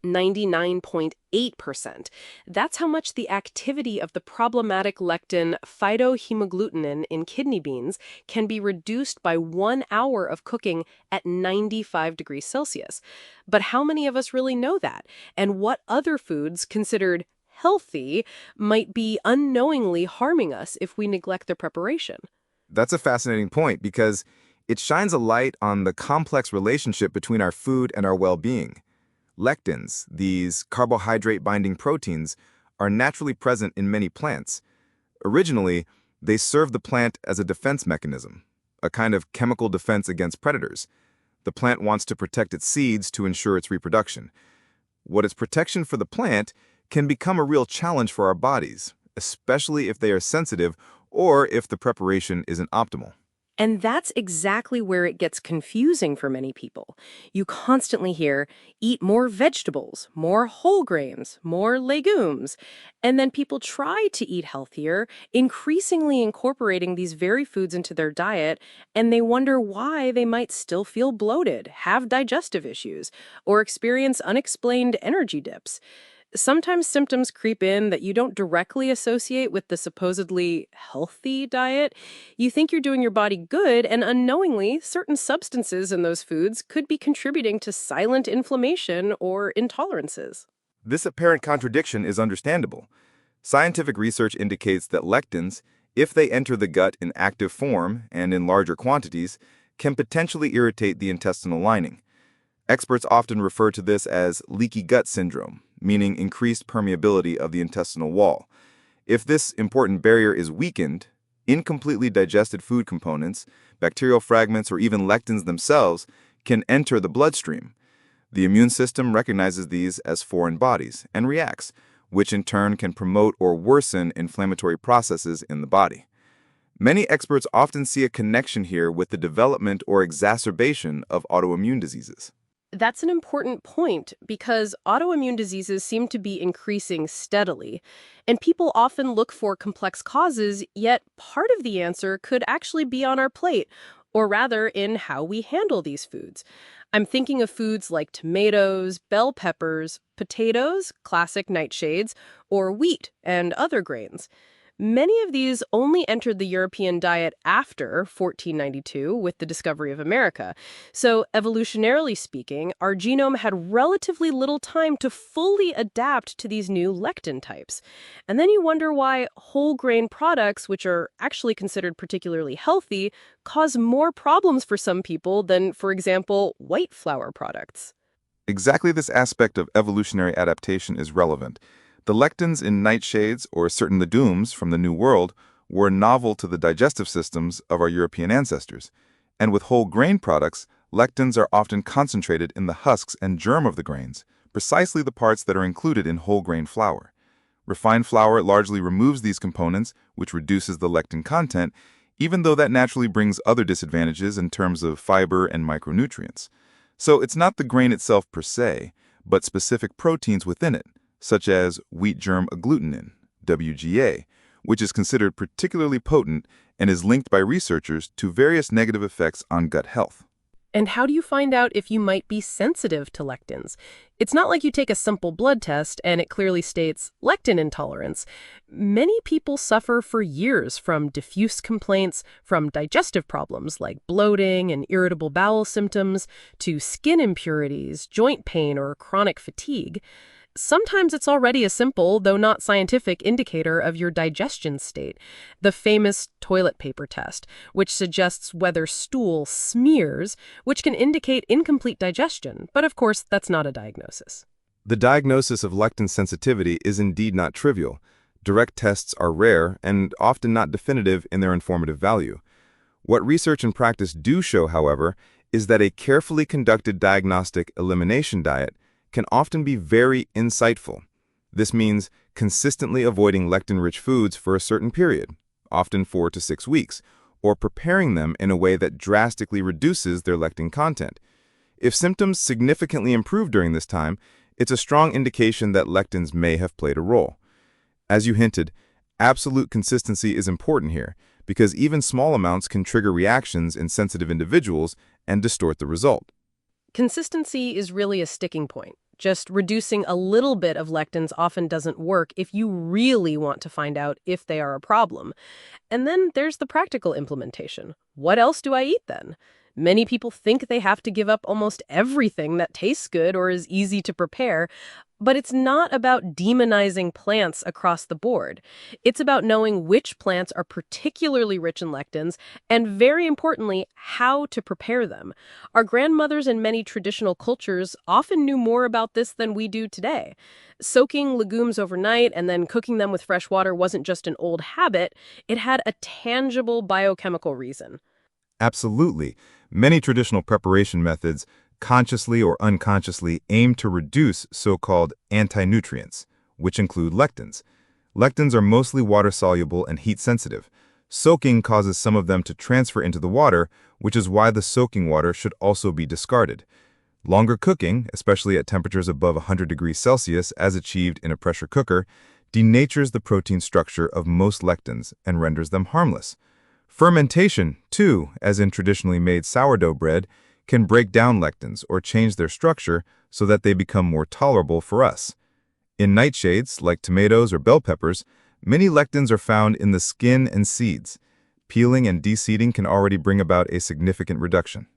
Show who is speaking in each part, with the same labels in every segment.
Speaker 1: 99.8%. That's how much the activity of the problematic lectin phytohemagglutinin in kidney beans can be reduced by 1 hour of cooking at 95 degrees Celsius. But how many of us really know that? And what other foods considered healthy might be unknowingly harming us if we neglect their preparation?
Speaker 2: That's a fascinating point because it shines a light on the complex relationship between our food and our well-being. Lectins, these carbohydrate-binding proteins, are naturally present in many plants. Originally, they served the plant as a defense mechanism, a kind of chemical defense against predators. The plant wants to protect its seeds to ensure its reproduction. What is protection for the plant can become a real challenge for our bodies, especially if they are sensitive or if the preparation isn't optimal.
Speaker 1: And that's exactly where it gets confusing for many people. You constantly hear, eat more vegetables, more whole grains, more legumes. And then people try to eat healthier, increasingly incorporating these very foods into their diet, and they wonder why they might still feel bloated, have digestive issues, or experience unexplained energy dips. Sometimes symptoms creep in that you don't directly associate with the supposedly healthy diet. You think you're doing your body good, and unknowingly, certain substances in those foods could be contributing to silent inflammation or intolerances.
Speaker 2: This apparent contradiction is understandable. Scientific research indicates that lectins, if they enter the gut in active form and in larger quantities, can potentially irritate the intestinal lining. Experts often refer to this as leaky gut syndrome, meaning increased permeability of the intestinal wall. If this important barrier is weakened, incompletely digested food components, bacterial fragments, or even lectins themselves can enter the bloodstream. The immune system recognizes these as foreign bodies and reacts, which in turn can promote or worsen inflammatory processes in the body. Many experts often see a connection here with the development or exacerbation of autoimmune diseases.
Speaker 1: That's an important point because autoimmune diseases seem to be increasing steadily, and people often look for complex causes, yet part of the answer could actually be on our plate, or rather in how we handle these foods. I'm thinking of foods like tomatoes, bell peppers, potatoes, classic nightshades, or wheat and other grains. Many of these only entered the European diet after 1492 with the discovery of America. So, evolutionarily speaking, our genome had relatively little time to fully adapt to these new lectin types. And then you wonder why whole grain products, which are actually considered particularly healthy, cause more problems for some people than, for example, white flour products.
Speaker 2: Exactly this aspect of evolutionary adaptation is relevant. The lectins in nightshades or certain legumes from the New World were novel to the digestive systems of our European ancestors. And with whole grain products, lectins are often concentrated in the husks and germ of the grains, precisely the parts that are included in whole grain flour. Refined flour largely removes these components, which reduces the lectin content, even though that naturally brings other disadvantages in terms of fiber and micronutrients. So it's not the grain itself per se, but specific proteins within it, such as Wheat Germ Agglutinin, WGA, which is considered particularly potent and is linked by researchers to various negative effects on gut health.
Speaker 1: And how do you find out if you might be sensitive to lectins? It's not like you take a simple blood test and it clearly states lectin intolerance. Many people suffer for years from diffuse complaints, from digestive problems like bloating and irritable bowel symptoms, to skin impurities, joint pain, or chronic fatigue. Sometimes it's already a simple, though not scientific, indicator of your digestion state, the famous toilet paper test, which suggests whether stool smears, which can indicate incomplete digestion, but of course that's not a diagnosis.
Speaker 2: The diagnosis of lectin sensitivity is indeed not trivial. Direct tests are rare and often not definitive in their informative value. What research and practice do show, however, is that a carefully conducted diagnostic elimination diet can often be very insightful. This means consistently avoiding lectin-rich foods for a certain period, often 4 to 6 weeks, or preparing them in a way that drastically reduces their lectin content. If symptoms significantly improve during this time, it's a strong indication that lectins may have played a role. As you hinted, absolute consistency is important here, because even small amounts can trigger reactions in sensitive individuals and distort the result.
Speaker 1: Consistency is really a sticking point. Just reducing a little bit of lectins often doesn't work if you really want to find out if they are a problem. And then there's the practical implementation. What else do I eat then? Many people think they have to give up almost everything that tastes good or is easy to prepare, but it's not about demonizing plants across the board. It's about knowing which plants are particularly rich in lectins and, very importantly, how to prepare them. Our grandmothers in many traditional cultures often knew more about this than we do today. Soaking legumes overnight and then cooking them with fresh water wasn't just an old habit, it had a tangible biochemical reason.
Speaker 2: Absolutely. Many traditional preparation methods, consciously or unconsciously, aim to reduce so-called anti-nutrients, which include lectins. Lectins are mostly water-soluble and heat-sensitive. Soaking causes some of them to transfer into the water, which is why the soaking water should also be discarded. Longer cooking, especially at temperatures above 100 degrees Celsius as achieved in a pressure cooker, denatures the protein structure of most lectins and renders them harmless. Fermentation, too, as in traditionally made sourdough bread, can break down lectins or change their structure so that they become more tolerable for us. In nightshades, like tomatoes or bell peppers, many lectins are found in the skin and seeds. Peeling and deseeding can already bring about a significant reduction.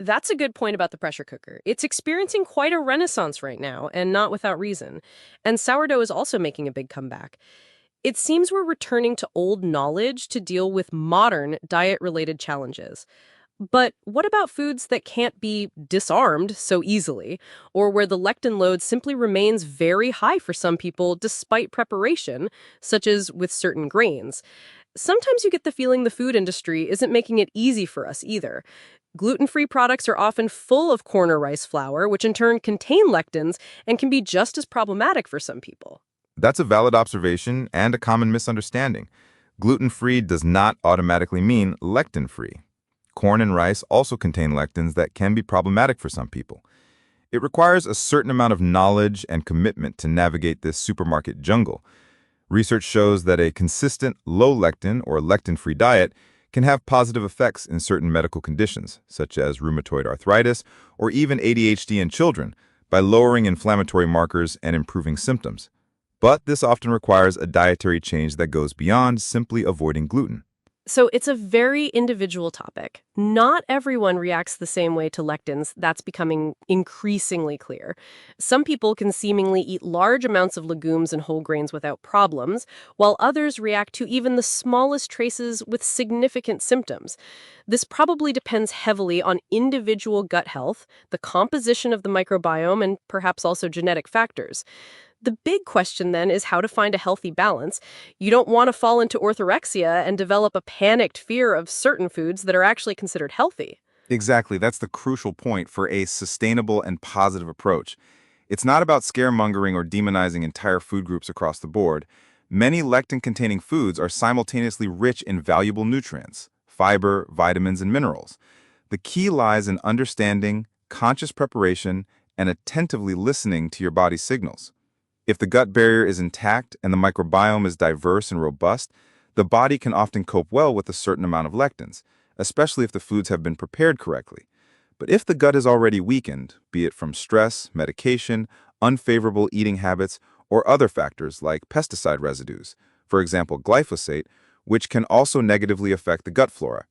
Speaker 1: That's a good point about the pressure cooker. It's experiencing quite a renaissance right now, and not without reason. And sourdough is also making a big comeback. It seems we're returning to old knowledge to deal with modern diet-related challenges. But what about foods that can't be disarmed so easily, or where the lectin load simply remains very high for some people despite preparation, such as with certain grains? Sometimes you get the feeling the food industry isn't making it easy for us either. Gluten-free products are often full of corn or rice flour, which in turn contain lectins and can be just as problematic for some people.
Speaker 2: That's a valid observation and a common misunderstanding. Gluten-free does not automatically mean lectin-free. Corn and rice also contain lectins that can be problematic for some people. It requires a certain amount of knowledge and commitment to navigate this supermarket jungle. Research shows that a consistent low-lectin or lectin-free diet can have positive effects in certain medical conditions, such as rheumatoid arthritis or even ADHD in children, by lowering inflammatory markers and improving symptoms. But this often requires a dietary change that goes beyond simply avoiding gluten.
Speaker 1: So it's a very individual topic. Not everyone reacts the same way to lectins. That's becoming increasingly clear. Some people can seemingly eat large amounts of legumes and whole grains without problems, while others react to even the smallest traces with significant symptoms. This probably depends heavily on individual gut health, the composition of the microbiome, and perhaps also genetic factors. The big question then is how to find a healthy balance. You don't want to fall into orthorexia and develop a panicked fear of certain foods that are actually considered healthy.
Speaker 2: Exactly, that's the crucial point for a sustainable and positive approach. It's not about scaremongering or demonizing entire food groups across the board. Many lectin-containing foods are simultaneously rich in valuable nutrients, fiber, vitamins, and minerals. The key lies in understanding, conscious preparation, and attentively listening to your body's signals. If the gut barrier is intact and the microbiome is diverse and robust, the body can often cope well with a certain amount of lectins, especially if the foods have been prepared correctly. But if the gut is already weakened, be it from stress, medication, unfavorable eating habits, or other factors like pesticide residues, for example, glyphosate, which can also negatively affect the gut flora,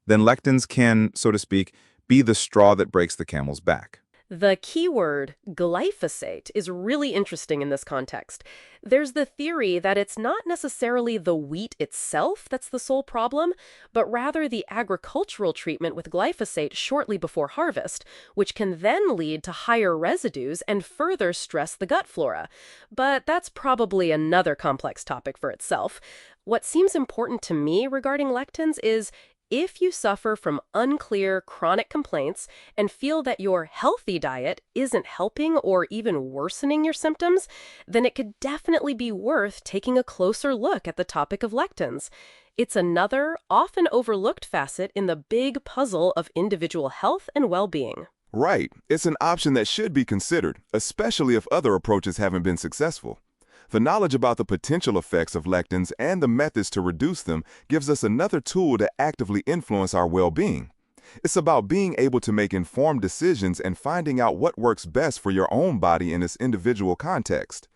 Speaker 2: then lectins can, so to speak, be the straw that breaks the camel's back.
Speaker 1: The keyword glyphosate is really interesting in this context. There's the theory that it's not necessarily the wheat itself that's the sole problem, but rather the agricultural treatment with glyphosate shortly before harvest, which can then lead to higher residues and further stress the gut flora. But that's probably another complex topic for itself. What seems important to me regarding lectins is if you suffer from unclear chronic complaints and feel that your healthy diet isn't helping or even worsening your symptoms, then it could definitely be worth taking a closer look at the topic of lectins. It's another, often overlooked facet in the big puzzle of individual health and well-being.
Speaker 3: Right. It's an option that should be considered, especially if other approaches haven't been successful. The knowledge about the potential effects of lectins and the methods to reduce them gives us another tool to actively influence our well-being. It's about being able to make informed decisions and finding out what works best for your own body in its individual context.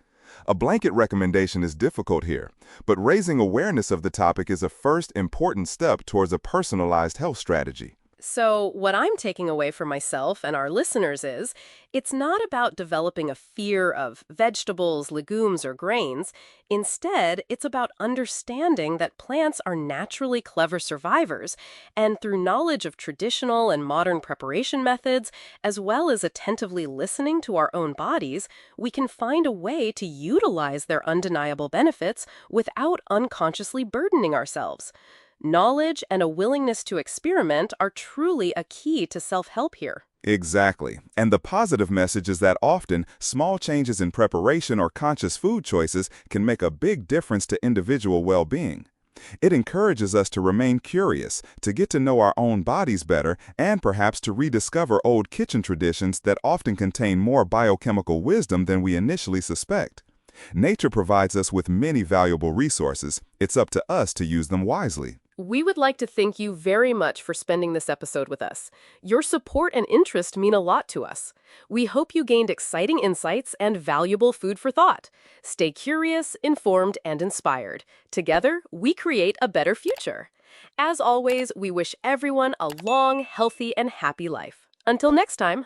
Speaker 3: A blanket recommendation is difficult here, but raising awareness of the topic is a first important step towards a personalized health strategy.
Speaker 1: So, what I'm taking away from myself and our listeners is it's not about developing a fear of vegetables, legumes, or grains. Instead, it's about understanding that plants are naturally clever survivors, and through knowledge of traditional and modern preparation methods, as well as attentively listening to our own bodies, we can find a way to utilize their undeniable benefits without unconsciously burdening ourselves. Knowledge and a willingness to experiment are truly a key to self-help here.
Speaker 2: Exactly. And the positive message is that often, small changes in preparation or conscious food choices can make a big difference to individual well-being. It encourages us to remain curious, to get to know our own bodies better, and perhaps to rediscover old kitchen traditions that often contain more biochemical wisdom than we initially suspect. Nature provides us with many valuable resources. It's up to us to use them wisely.
Speaker 1: We would like to thank you very much for spending this episode with us. Your support and interest mean a lot to us. We hope you gained exciting insights and valuable food for thought. Stay curious, informed, and inspired. Together, we create a better future. As always, we wish everyone a long, healthy, and happy life. Until next time.